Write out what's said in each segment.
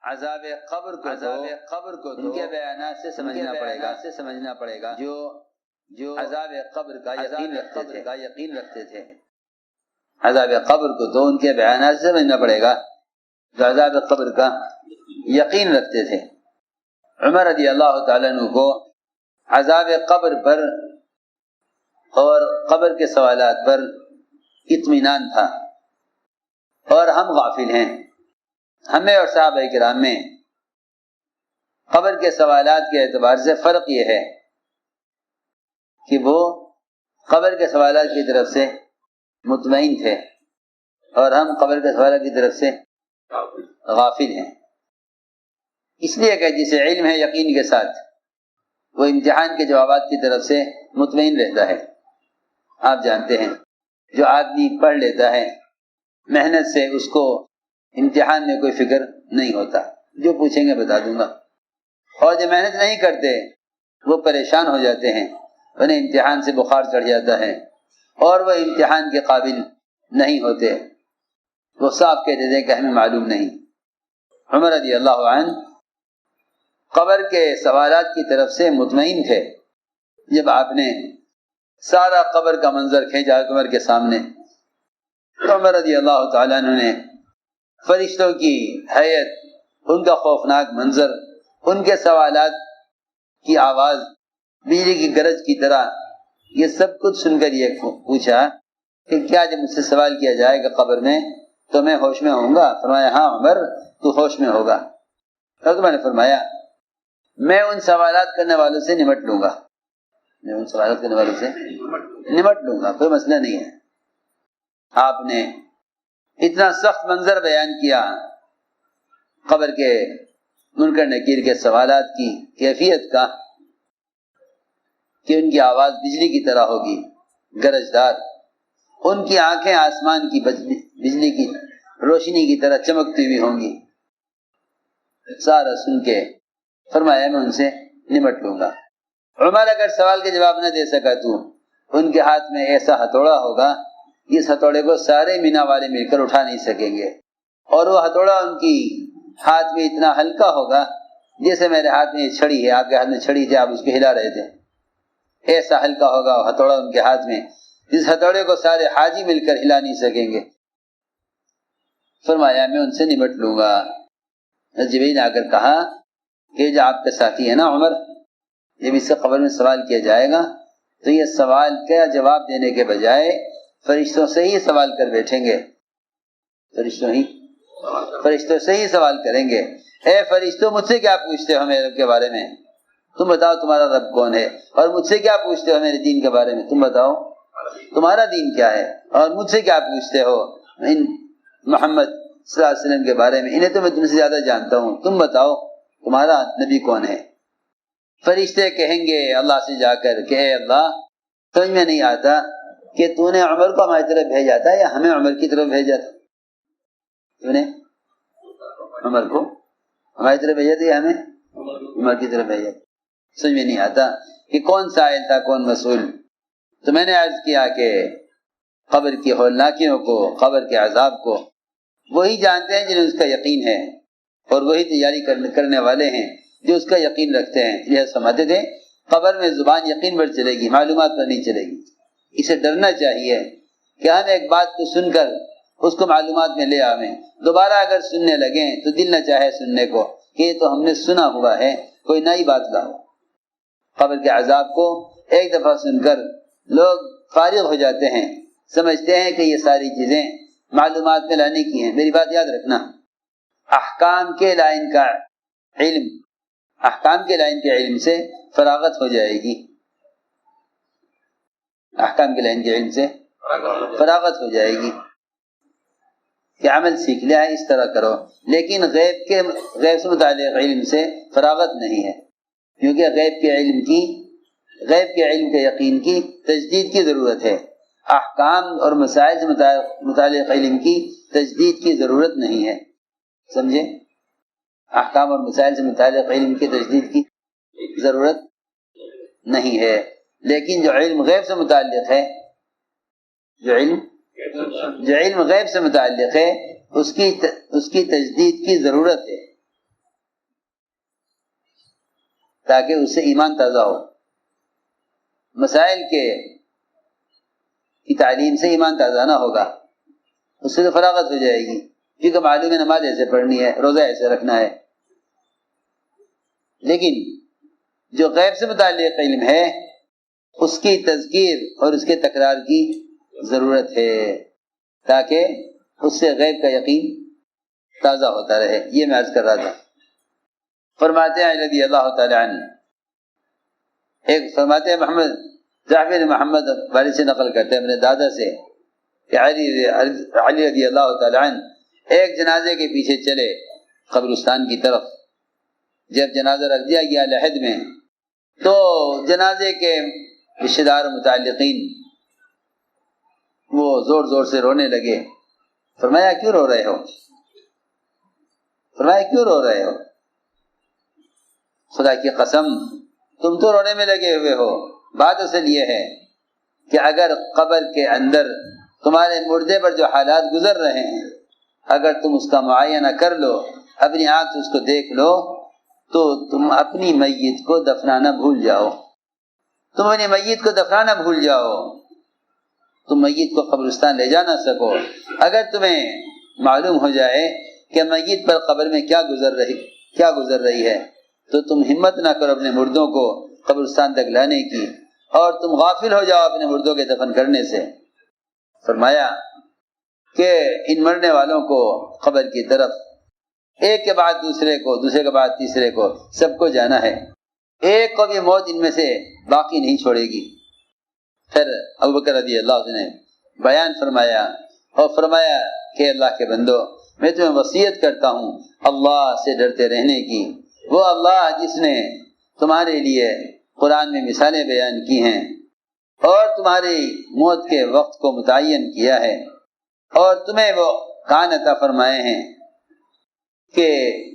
عذاب قبر کو ان کے بیانات سے سمجھنا پڑے گا جو عذاب قبر کا یقین رکھتے تھے عذاب قبر کو تو ان کے بیانات سے سمجھنا پڑے گا جو عذاب قبر کا یقین رکھتے تھے۔ عمر رضی اللہ تعالیٰ عنہ کو عذاب قبر پر اور قبر کے سوالات پر اطمینان تھا، اور ہم غافل ہیں۔ ہمیں اور صحابہ کرام میں قبر کے سوالات کے اعتبار سے فرق یہ ہے کہ وہ قبر کے سوالات کی طرف سے مطمئن تھے اور ہم قبر کے سوالات کی طرف سے غافل ہیں۔ اس لیے کہ جسے علم ہے یقین کے ساتھ وہ امتحان کے جوابات کی طرف سے مطمئن رہتا ہے۔ آپ جانتے ہیں جو آدمی پڑھ لیتا ہے محنت سے اس کو امتحان میں کوئی فکر نہیں ہوتا، جو پوچھیں گے بتا دوں گا، اور جو محنت نہیں کرتے وہ پریشان ہو جاتے ہیں، انہیں امتحان سے بخار چڑھ جاتا ہے اور وہ امتحان کے قابل نہیں ہوتے، وہ صاف کہتے تھے کہ ہمیں معلوم نہیں۔ عمر رضی اللہ عنہ قبر کے سوالات کی طرف سے مطمئن تھے۔ جب آپ نے سارا قبر کا منظر کھینچا عمر کے سامنے تو عمر رضی اللہ تعالیٰ عنہ نے فرشتوں کی حیت، ان کا خوفناک منظر، ان کے سوالات کی آواز بجلی کی گرج کی طرح، یہ سب کچھ سن کر یہ پوچھا کہ کیا جب مجھ سے سوال کیا جائے گا قبر میں تو میں ہوش میں ہوں گا؟ فرمایا ہاں عمر تو ہوش میں ہوگا۔ تو میں نے فرمایا میں ان سوالات کرنے والوں سے نمٹ لوں گا، کوئی مسئلہ نہیں ہے۔ آپ نے اتنا سخت منظر بیان کیا قبر کے منکر نکیر کے سوالات کی کیفیت کا کہ ان کی آواز بجلی کی طرح ہوگی، گرجدار، ان کی آنکھیں آسمان کی بجلی کی روشنی کی طرح چمکتی ہوئی ہوں گی۔ سارا سن کے فرمایا میں ان سے نمٹ لوں گا۔ عمر اگر سوال کے جواب نہ دے سکا تو ان کے ہاتھ میں ایسا ہتھوڑا ہوگا، اس ہتھوڑے کو سارے مینا والے مل کر اٹھا نہیں سکیں گے، اور وہ ہتھوڑا ان کی ہاتھ میں اتنا ہلکا ہوگا جیسے میرے ہاتھ میں یہ چھڑی ہے، آپ کے ہاتھ میں چھڑی تھی، آپ اس کو ہلا رہے تھے، ایسا ہلکا ہوگا وہ ہتھوڑا ان کے ہاتھ میں، جس ہتھوڑے کو سارے حاجی مل کر ہلا نہیں سکیں گے۔ فرمایا میں ان سے نمٹ لوں گا۔ جبرائیل نے آ کر کہا کہ جو آپ کے ساتھی ہے نا عمر، جب اس سے قبر میں سوال کیا جائے گا تو یہ سوال کا جواب دینے کے بجائے فرشتوں سے ہی سوال کر بیٹھیں گے، فرشتوں سے ہی سوال کریں گے، اے فرشتوں مجھ سے کیا پوچھتے ہو میرے رب کے بارے میں؟ تم بتاؤ تمہارا رب کون ہے، اور مجھ سے کیا پوچھتے ہو میرے دین کے بارے میں؟ تم بتاؤ تمہارا دین کیا ہے، اور مجھ سے کیا پوچھتے ہو ان محمد صلی اللہ علیہ وسلم کے بارے میں؟ انہیں تو میں تم سے زیادہ جانتا ہوں، تم بتاؤ تمہارا نبی کون ہے؟ فرشتے کہیں گے اللہ سے جا کر کہ اے اللہ سمجھ میں نہیں آتا کہ تو نے عمر کو ہماری طرف بھیجا تھا یا ہمیں عمر کی طرف بھیجا تھا؟ تو نے عمر کو ہماری طرف بھیجا تھا یا ہمیں عمر کی طرف بھیجا تھا؟ سمجھ میں نہیں آتا کہ کون سائل تھا کون مسئول۔ تو میں نے عرض کیا کہ قبر کی ہولناکیوں کو، قبر کے عذاب کو وہی جانتے ہیں جنہیں اس کا یقین ہے، اور وہی تیاری کرنے والے ہیں جو اس کا یقین رکھتے ہیں۔ یہ سمجھتے تھے قبر میں زبان یقین پر چلے گی، معلومات پر نہیں چلے گی۔ اسے ڈرنا چاہیے کہ ہم ایک بات کو سن کر اس کو معلومات میں لے آویں، دوبارہ اگر سننے لگیں تو دل نہ چاہے سننے کو کہ یہ تو ہم نے سنا ہوا ہے، کوئی نئی بات لاؤ۔ قبر کے عذاب کو ایک دفعہ سن کر لوگ فارغ ہو جاتے ہیں، سمجھتے ہیں کہ یہ ساری چیزیں معلومات میں لانے کی ہیں۔ میری بات یاد رکھنا، احکام کے لائن کے علم سے فراغت ہو جائے گی، احکام کے لائن کے علم سے فراغت ہو جائے گی کہ عمل سیکھ لیا ہے اس طرح کرو، لیکن غیب سے متعلق علم سے فراغت نہیں ہے، کیونکہ غیب کے علم کے یقین کی تجدید کی ضرورت ہے، احکام اور مسائل سے متعلق علم کی تجدید کی ضرورت نہیں ہے، سمجھے؟ احکام اور مسائل سے متعلق علم کی تجدید کی ضرورت نہیں ہے، لیکن جو علم غیب سے متعلق ہے، جو علم غیب سے متعلق ہے اس کی تجدید کی ضرورت ہے۔ تاکہ اس سے ایمان تازہ ہو. مسائل کی تعلیم سے ایمان تازہ نہ ہوگا، اس سے تو فراغت ہو جائے گی، کیونکہ معلوم ہے نماز ایسے پڑھنی ہے، روزہ ایسے رکھنا ہے. لیکن جو غیب سے متعلق علم ہے اس کی تذکیر اور اس کے تکرار کی ضرورت ہے تاکہ اس سے غیب کا یقین تازہ ہوتا رہے. یہ میں عرض کر رہا تھا. فرماتے ہیں رضی اللہ تعالی عنہ، ایک فرماتے ہیں محمد جعفر محمد والد سے نقل کرتے ہیں اپنے دادا سے کہ علی رضی اللہ تعالی عنہ ایک جنازے کے پیچھے چلے قبرستان کی طرف. جب جنازہ رکھ دیا گیا لحد میں تو جنازے کے رشتہ دار متعلقین وہ زور زور سے رونے لگے. فرمایا کیوں رو رہے ہو؟ فرمایا کیوں رو رہے ہو؟ خدا کی قسم تم تو رونے میں لگے ہوئے ہو. بات اصل یہ ہے کہ اگر قبر کے اندر تمہارے مردے پر جو حالات گزر رہے ہیں اگر تم اس کا معائنہ کر لو، اپنی آنکھ سے اس کو دیکھ لو، تو تم اپنی میت کو دفنانا بھول جاؤ. تم اپنی میت کو دفنانا بھول جاؤ. تم میت کو قبرستان لے جا نہ سکو. اگر تمہیں معلوم ہو جائے کہ میت پر قبر میں کیا گزر رہی ہے تو تم ہمت نہ کرو اپنے مردوں کو قبرستان تک لانے کی، اور تم غافل ہو جاؤ اپنے مردوں کے دفن کرنے سے. فرمایا کہ ان مرنے والوں کو قبر کی طرف ایک کے بعد دوسرے کو، دوسرے کے بعد تیسرے کو، سب کو جانا ہے. ایک کو بھی موت ان میں سے باقی نہیں چھوڑے گی. پھر ابوبکر رضی اللہ عنہ نے بیان فرمایا اور فرمایا کہ اللہ کے بندو، میں تمہیں وصیت کرتا ہوں اللہ سے ڈرتے رہنے کی. وہ اللہ جس نے تمہارے لیے قرآن میں مثالیں بیان کی ہیں اور تمہاری موت کے وقت کو متعین کیا ہے، اور تمہیں وہ کان عطا فرمائے ہیں کہ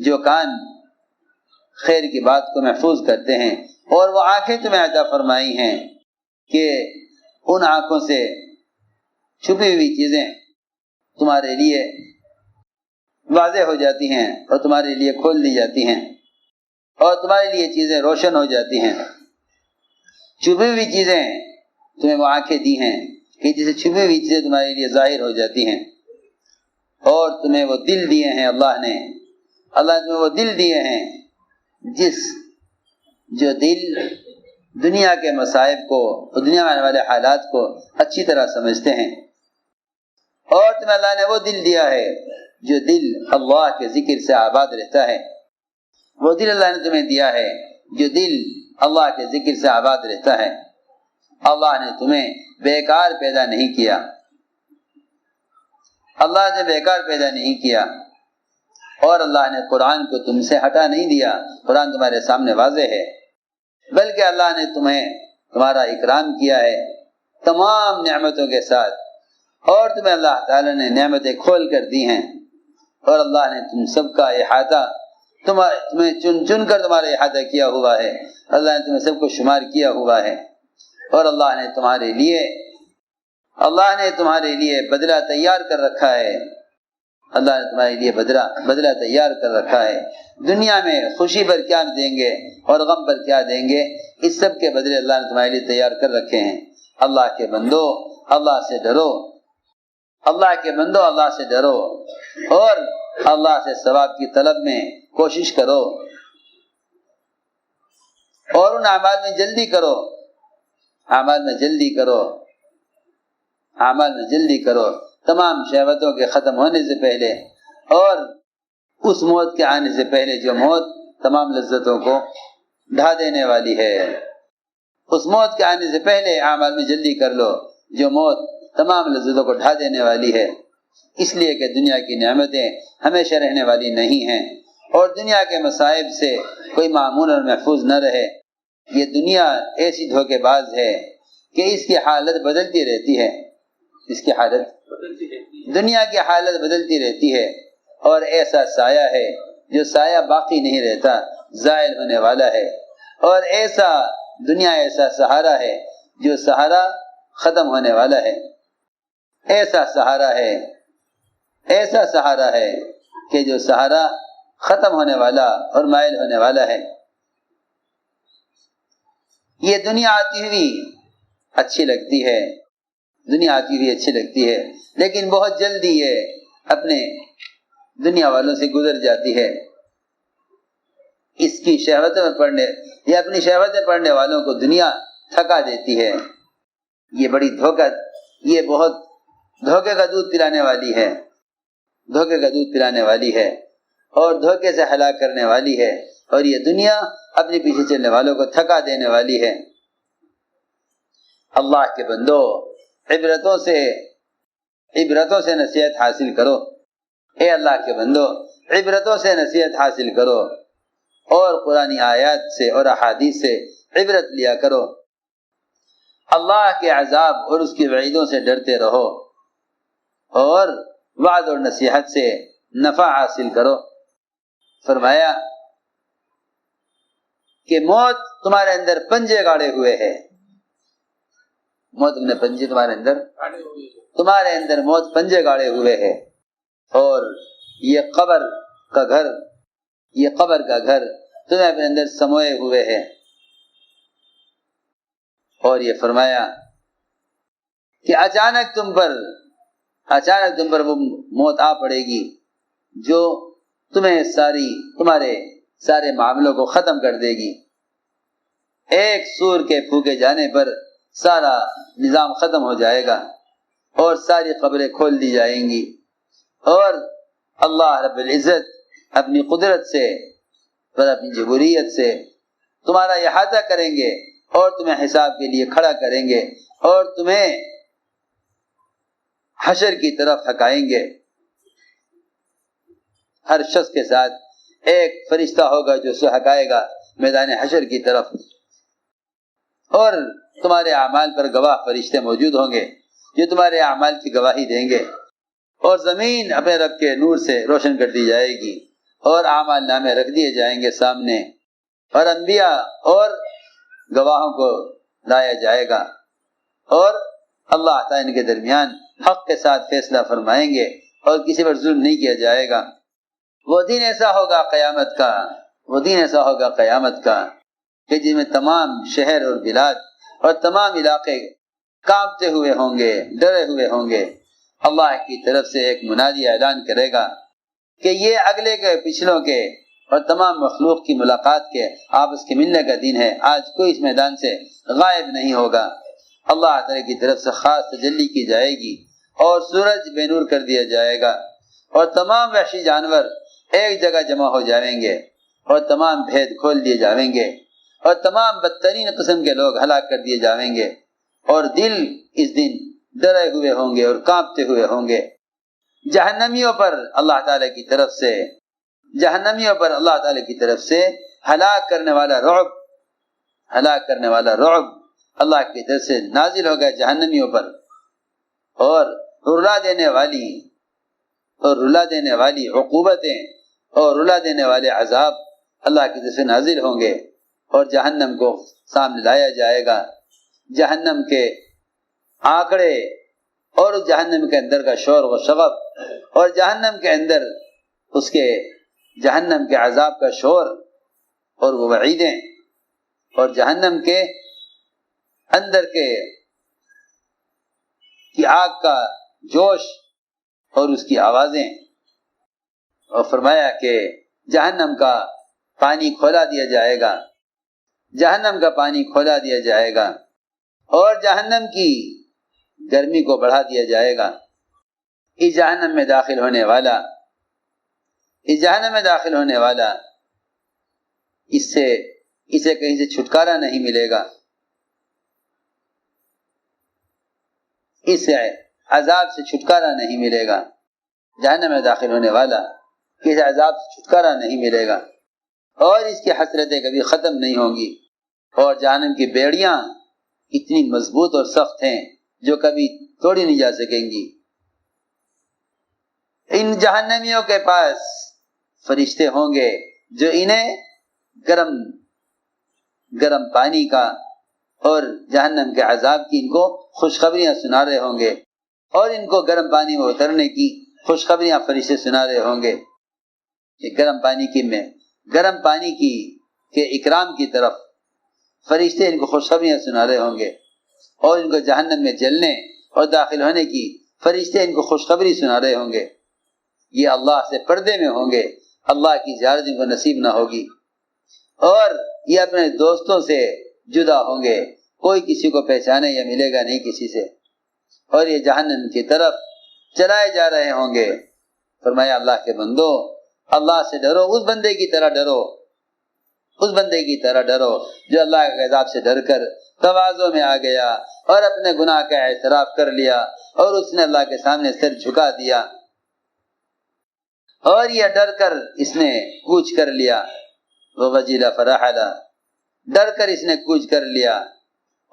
جو کان خیر کی بات کو محفوظ کرتے ہیں، اور وہ آنکھیں تمہیں عطا فرمائی ہیں کہ ان آنکھوں سے چھپی ہوئی چیزیں تمہارے لیے واضح ہو جاتی ہیں اور تمہارے لیے کھول دی جاتی ہیں، اور تمہارے لیے چیزیں روشن ہو جاتی ہیں. چھپی ہوئی چیزیں تمہیں وہ آنکھیں دی ہیں کہ جسے چھپی ہوئی چیزیں تمہارے لیے ظاہر ہو جاتی ہیں، اور تمہیں وہ دل دیے ہیں اللہ نے تمہیں وہ دل دیے ہیں جو دل دنیا کے مصائب کو، دنیا میں آنے والے حالات کو اچھی طرح سمجھتے ہیں. اور تمہیں اللہ نے وہ دل دیا ہے جو دل اللہ کے ذکر سے آباد رہتا ہے. وہ دل اللہ نے تمہیں دیا ہے جو دل اللہ کے ذکر سے آباد رہتا ہے. اللہ نے تمہیں بیکار پیدا نہیں کیا. اللہ نے بیکار پیدا نہیں کیا، اور اللہ نے قرآن کو تم سے ہٹا نہیں دیا. قرآن تمہارے سامنے واضح ہے، بلکہ اللہ نے تمہارا اکرام کیا ہے تمام نعمتوں کے ساتھ، اور تمہیں اللہ تعالی نے نعمتیں کھول کر دی ہیں، اور اللہ نے تم سب کا احاطہ تمہیں چن کر تمہارا احاطہ کیا ہوا ہے. اللہ نے تمہیں سب کو شمار کیا ہوا ہے، اور اللہ نے تمہارے لیے بدلہ تیار کر رکھا ہے. اللہ نے تمہارے لیے بدلہ تیار کر رکھا ہے. دنیا میں خوشی پر کیا دیں گے اور غم پر کیا دیں گے، اس سب کے بدلے اللہ نے تمہارے لیے تیار کر رکھے ہیں. اللہ کے بندو اللہ سے ڈرو. اللہ کے بندو اللہ سے ڈرو، اور اللہ سے ثواب کی طلب میں کوشش کرو، اور ان اعمال میں جلدی کرو. اعمال میں جلدی کرو تمام شہوتوں کے ختم ہونے سے پہلے، اور اس موت کے آنے سے پہلے جو موت تمام لذتوں کو ڈھا دینے والی ہے. اس موت کے آنے سے پہلے اعمال میں جلدی کر لو جو موت تمام لذتوں کو ڈھا دینے والی ہے. اس لیے کہ دنیا کی نعمتیں ہمیشہ رہنے والی نہیں ہیں، اور دنیا کے مصائب سے کوئی معمون اور محفوظ نہ رہے. یہ دنیا ایسی دھوکے باز ہے کہ اس کی حالت بدلتی رہتی ہے. دنیا کی حالت بدلتی رہتی ہے، اور ایسا سایہ ہے جو سایہ باقی نہیں رہتا، زائل ہونے والا ہے. اور ایسا سہارا ہے جو سہارا ختم ہونے والا ہے. ایسا سہارا ہے کہ جو سہارا ختم ہونے والا اور مائل ہونے والا ہے. یہ دنیا آتی ہوئی اچھی لگتی ہے، دنیا آتی ہوئی اچھی لگتی ہے، لیکن بہت جلدی یہ اپنے دنیا والوں سے گزر جاتی ہے۔ اس کی شہوتوں میں پڑنے یا اپنی شہوتیں پڑنے والوں کو دنیا تھکا دیتی ہے۔ یہ بڑی یہ بہت دھوکے کا دودھ پلانے والی ہے، دھوکے کا دودھ پلانے والی ہے اور دھوکے سے ہلاک کرنے والی ہے، اور یہ دنیا اپنے پیچھے چلنے والوں کو تھکا دینے والی ہے۔ اللہ کے بندو، عبرتوں سے نصیحت حاصل کرو۔ اے اللہ کے بندو، عبرتوں سے نصیحت حاصل کرو اور قرآنی آیات سے اور احادیث سے عبرت لیا کرو۔ اللہ کے عذاب اور اس کی وعیدوں سے ڈرتے رہو اور وعد اور نصیحت سے نفع حاصل کرو۔ فرمایا کہ موت تمہارے اندر پنجے گاڑے ہوئے ہے، موت نے پنجے تمہارے اندر موت پنجے گاڑے ہوئے ہے، اور یہ قبر کا گھر تمہیں اپنے اندر سموئے ہوئے ہے۔ اور یہ فرمایا کہ اچانک تم پر وہ موت آ پڑے گی جو تمہارے سارے معاملوں کو ختم کر دے گی۔ ایک سور کے پھونکے جانے پر سارا نظام ختم ہو جائے گا اور ساری قبریں کھول دی جائیں گی، اور اللہ رب العزت اپنی قدرت سے اور اپنی جبوریت سے تمہارا احاطہ کریں گے اور تمہیں حساب کے لیے کھڑا کریں گے اور تمہیں حشر کی طرف ہکائیں گے۔ ہر شخص کے ساتھ ایک فرشتہ ہوگا جو اسے ہکائے گا میدان حشر کی طرف، اور تمہارے اعمال پر گواہ فرشتے موجود ہوں گے جو تمہارے اعمال کی گواہی دیں گے، اور زمین اپنے رب کے نور سے روشن کر دی جائے گی اور اعمال نامے رکھ دیے جائیں گے سامنے، اور انبیاء اور گواہوں کو لایا جائے گا، اور اللہ تعالیٰ ان کے درمیان حق کے ساتھ فیصلہ فرمائیں گے اور کسی پر ظلم نہیں کیا جائے گا۔ وہ دن ایسا ہوگا قیامت کا کہ جن میں تمام شہر اور بلاد اور تمام علاقے کانپتے ہوئے ہوں گے، ڈرے ہوئے ہوں گے۔ اللہ کی طرف سے ایک منادی اعلان کرے گا کہ یہ اگلے کے پچھلوں کے اور تمام مخلوق کی ملاقات کے آپس کے ملنے کا دن ہے، آج کوئی اس میدان سے غائب نہیں ہوگا۔ اللہ تعالی کی طرف سے خاص تجلی کی جائے گی اور سورج بے نور کر دیا جائے گا، اور تمام وحشی جانور ایک جگہ جمع ہو جائیں گے اور تمام بھید کھول دیے جائیں گے، اور تمام بدترین قسم کے لوگ ہلاک کر دیے جائیں گے، اور دل اس دن ڈرے ہوئے ہوں گے اور کانپتے ہوئے ہوں گے۔ جہنمیوں پر اللہ تعالی کی طرف سے ہلاک کرنے والا رعب اللہ کی طرف سے نازل ہوگا جہنمیوں پر، اور رلا دینے والی عقوبتیں اور رلا دینے والے عذاب اللہ کی طرف سے نازل ہوں گے، اور جہنم کو سامنے لایا جائے گا، جہنم کے آنکڑے اور جہنم کے اندر کا شور و شغب، اور جہنم کے اندر اس کے جہنم کے عذاب کا شور اور وہ وعیدیں، اور جہنم کے اندر کی آگ کا جوش اور اس کی آوازیں۔ اور فرمایا کہ جہنم کا پانی کھولا دیا جائے گا اور جہنم کی گرمی کو بڑھا دیا جائے گا۔ اس جہنم میں داخل ہونے والا اسے کہیں سے چھٹکارا نہیں ملے گا، اس عذاب سے چھٹکارا نہیں ملے گا۔ جہنم میں داخل ہونے والا کسی عذاب سے چھٹکارا نہیں ملے گا، اور اس کی حسرتیں کبھی ختم نہیں ہوں گی، اور جہنم کی بیڑیاں اتنی مضبوط اور سخت ہیں جو کبھی توڑی نہیں جا سکیں گی۔ ان جہنمیوں کے پاس فرشتے ہوں گے جو انہیں گرم پانی کا اور جہنم کے عذاب کی ان کو خوشخبریاں سنا رہے ہوں گے، اور ان کو گرم پانی میں اترنے کی خوشخبریاں فرشتے سنا رہے ہوں گے کہ گرم پانی کے اکرام کی طرف فرشتے ان کو خوشخبریاں سنا رہے ہوں گے، اور ان کو جہنم میں جلنے اور داخل ہونے کی فرشتے ان کو خوشخبری سنا رہے ہوں گے۔ یہ اللہ سے پردے میں ہوں گے، اللہ کی زیارت ان کو نصیب نہ ہوگی، اور یہ اپنے دوستوں سے جدا ہوں گے، کوئی کسی کو پہچانے یا ملے گا نہیں کسی سے، اور یہ جہنم کی طرف چلائے جا رہے ہوں گے۔ فرمایا اللہ کے بندو، اللہ سے ڈرو، اس بندے کی طرح ڈرو، اس بندے کی طرح ڈرو جو اللہ کے عذاب سے ڈر کر تواضع میں آ گیا اور اپنے گناہ کا اعتراف کر لیا، اور اس نے اللہ کے سامنے سر جھکا دیا، اور یہ ڈر کر اس نے کوچ کر لیا، وَوَجِلَ فَرَحَلَ، ڈر کر اس نے کوچ کر لیا،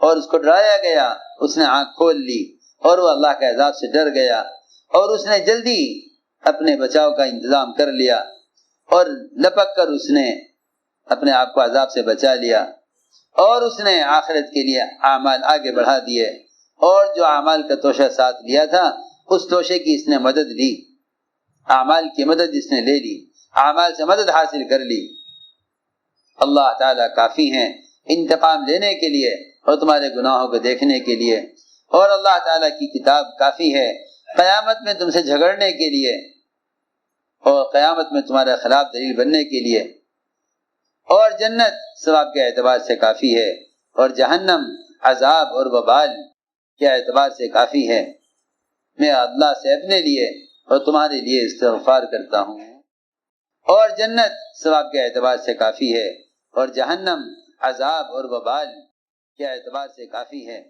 اور اس کو ڈرایا گیا، اس نے آنکھ کھول لی اور وہ اللہ کے عذاب سے ڈر گیا، اور اس نے جلدی اپنے بچاؤ کا انتظام کر لیا، اور لپک کر اس نے اپنے آپ کو عذاب سے بچا لیا، اور اس نے آخرت کے لیے اعمال آگے بڑھا دیے، اور جو اعمال کا توشہ ساتھ لیا تھا اس توشے کی اس نے مدد لی، اعمال کی مدد اس نے لے لی، اعمال سے مدد حاصل کر لی۔ اللہ تعالیٰ کافی ہیں انتقام لینے کے لیے اور تمہارے گناہوں کو دیکھنے کے لیے، اور اللہ تعالیٰ کی کتاب کافی ہے قیامت میں تم سے جھگڑنے کے لیے، اور قیامت میں تمہارے خلاف دلیل بننے کے لیے، اور جنت ثواب کے اعتبار سے کافی ہے، اور جہنم عذاب اور وبال کے اعتبار سے کافی ہے۔ میں اللہ سے اپنے لیے اور تمہارے لیے استغفار کرتا ہوں، اور جنت ثواب کے اعتبار سے کافی ہے، اور جہنم عذاب اور وبال کے اعتبار سے کافی ہے۔